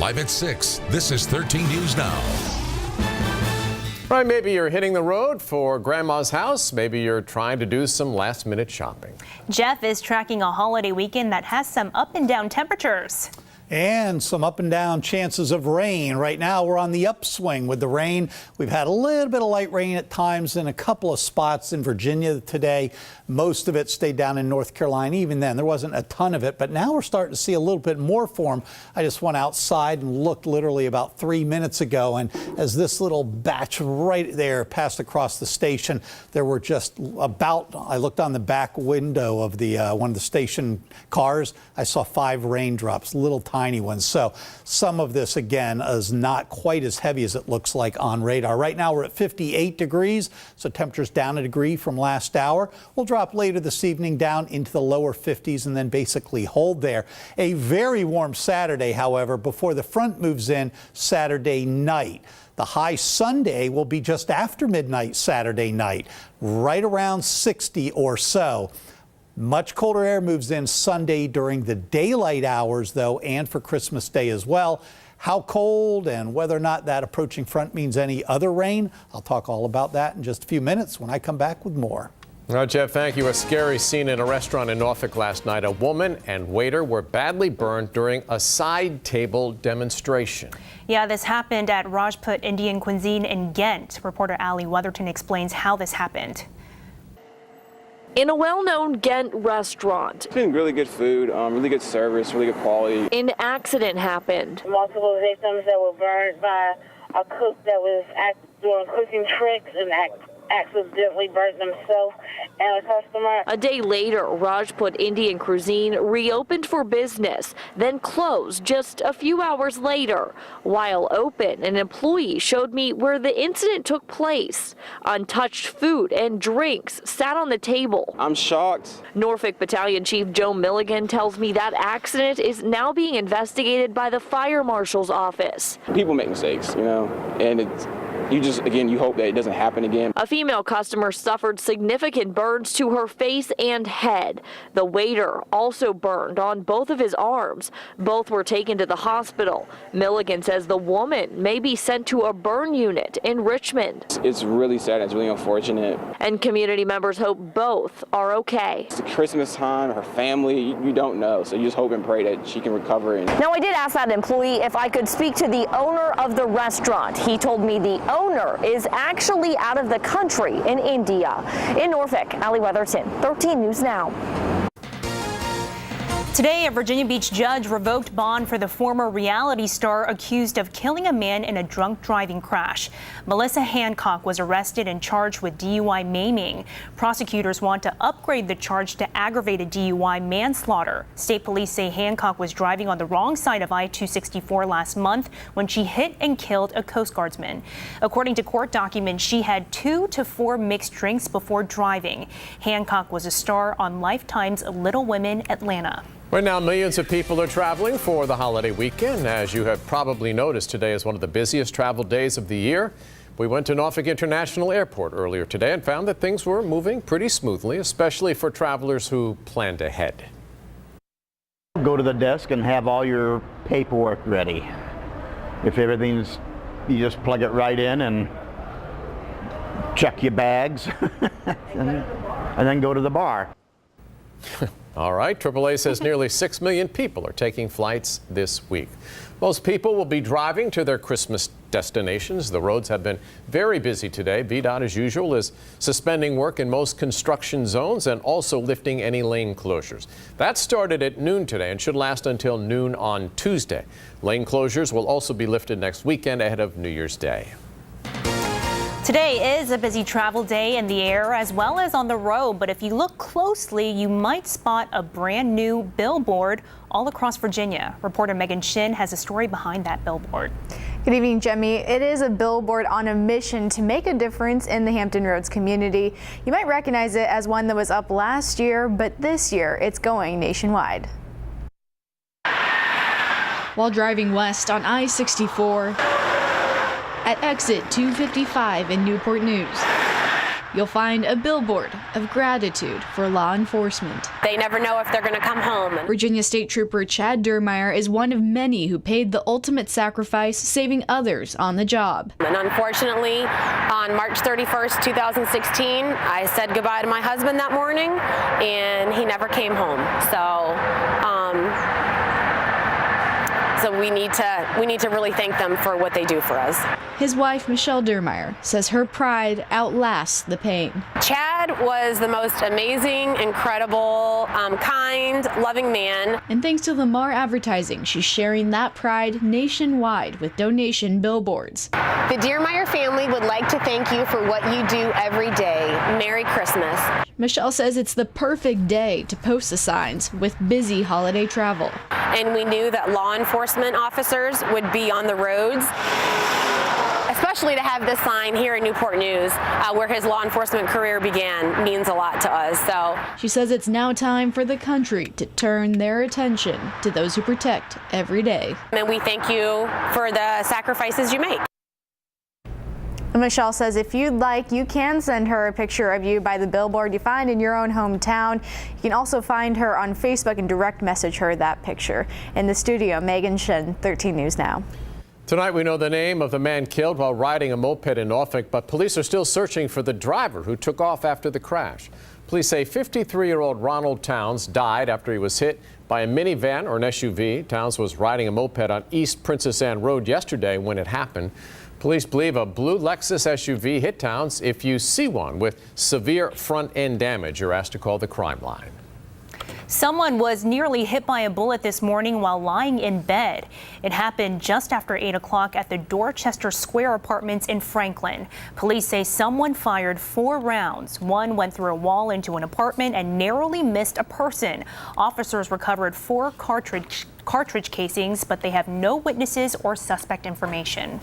Live at 6, this is 13 News Now. Right, maybe you're hitting the road for grandma's house. Maybe you're trying to do some last-minute shopping. Jeff is tracking a holiday weekend that has some up and down temperatures. And some up and down chances of rain. Right now we're on the upswing with the rain. We've had a little bit of light rain at times in a couple of spots in Virginia today. Most of it stayed down in North Carolina. Even then, there wasn't a ton of it, but now we're starting to see a little bit more form. I just went outside and looked literally about 3 minutes ago, and as this little batch right there passed across the station, there were just about, I looked on the back window of the one of the station cars, I saw 5 raindrops, little tiny ones. So some of this, again, is not quite as heavy as it looks like on radar. Right now we're at 58 degrees, so temperature's down a degree from last hour. We'll drop later this evening down into the lower 50s and then basically hold there. A very warm Saturday, however, before the front moves in Saturday night. The high Sunday will be just after midnight Saturday night, right around 60 or so. Much colder air moves in Sunday during the daylight hours, though, and for Christmas Day as well. How cold and whether or not that approaching front means any other rain, I'll talk all about that in just a few minutes when I come back with more. All right, Jeff, thank you. A scary scene in a restaurant in Norfolk last night. A woman and waiter were badly burned during a side table demonstration. Yeah, this happened at Rajput Indian Cuisine in Ghent. Reporter Ali Weatherton explains how this happened. In a well-known Ghent restaurant. It's been really good food, really good service, really good quality. An accident happened. Multiple victims that were burned by a cook that was doing cooking tricks and accidentally burnt themselves and a customer. A day later, Rajput Indian Cuisine reopened for business, then closed just a few hours later. While open, an employee showed me where the incident took place. Untouched food and drinks sat on the table. I'm shocked. Norfolk Battalion Chief Joe Milligan tells me that accident is now being investigated by the Fire Marshal's office. People make mistakes, and you hope that it doesn't happen again. A female customer suffered significant burns to her face and head. The waiter also burned on both of his arms. Both were taken to the hospital. Milligan says the woman may be sent to a burn unit in Richmond. It's really sad. It's really unfortunate. And community members hope both are okay. It's Christmas time, her family, you don't know. So you just hope and pray that she can recover. Now, I did ask that employee if I could speak to the owner of the restaurant. He told me the owner is actually out of the country in India. In Norfolk, Ali Weatherton, 13 News Now. Today, a Virginia Beach judge revoked bond for the former reality star accused of killing a man in a drunk driving crash. Melissa Hancock was arrested and charged with DUI maiming. Prosecutors want to upgrade the charge to aggravated DUI manslaughter. State police say Hancock was driving on the wrong side of I-264 last month when she hit and killed a Coast Guardsman. According to court documents, she had 2 to 4 mixed drinks before driving. Hancock was a star on Lifetime's Little Women Atlanta. Right now, millions of people are traveling for the holiday weekend. As you have probably noticed, today is one of the busiest travel days of the year. We went to Norfolk International Airport earlier today and found that things were moving pretty smoothly, especially for travelers who planned ahead. Go to the desk and have all your paperwork ready. If everything's, you just plug it right in and check your bags and then go to the bar. All right, AAA says nearly 6 million people are taking flights this week. Most people will be driving to their Christmas destinations. The roads have been very busy today. VDOT, as usual, is suspending work in most construction zones and also lifting any lane closures. That started at noon today and should last until noon on Tuesday. Lane closures will also be lifted next weekend ahead of New Year's Day. Today is a busy travel day in the air as well as on the road, but if you look closely, you might spot a brand new billboard all across Virginia. Reporter Megan Shin has a story behind that billboard. Good evening, Jemie. It is a billboard on a mission to make a difference in the Hampton Roads community. You might recognize it as one that was up last year, but this year it's going nationwide. While driving west on I-64, at exit 255 in Newport News, you'll find a billboard of gratitude for law enforcement. They never know if they're going to come home. Virginia State Trooper Chad Durmeyer is one of many who paid the ultimate sacrifice, saving others on the job. And unfortunately, on March 31st, 2016, I said goodbye to my husband that morning, and he never came home. So we need to really thank them for what they do for us. His wife, Michelle Durmeyer, says her pride outlasts the pain. Chad was the most amazing, incredible, kind, loving man. And thanks to Lamar Advertising, she's sharing that pride nationwide with donation billboards. The Durmeyer family would like to thank you for what you do every day. Merry Christmas. Michelle says it's the perfect day to post the signs with busy holiday travel. And we knew that law enforcement officers would be on the roads, especially to have this sign here in Newport News, where his law enforcement career began, means a lot to us. So she says it's now time for the country to turn their attention to those who protect every day. And we thank you for the sacrifices you make. Michelle says if you'd like, you can send her a picture of you by the billboard you find in your own hometown. You can also find her on Facebook and direct message her that picture. In the studio, Megan Shen, 13 News Now. Tonight we know the name of the man killed while riding a moped in Norfolk, but police are still searching for the driver who took off after the crash. Police say 53-year-old Ronald Towns died after he was hit by a minivan or an SUV. Towns was riding a moped on East Princess Anne Road yesterday when it happened. Police believe a blue Lexus SUV hit Towns. If you see one with severe front end damage, you're asked to call the crime line. Someone was nearly hit by a bullet this morning while lying in bed. It happened just after 8 o'clock at the Dorchester Square Apartments in Franklin. Police say someone fired 4 rounds. One went through a wall into an apartment and narrowly missed a person. Officers recovered 4 cartridge casings, but they have no witnesses or suspect information.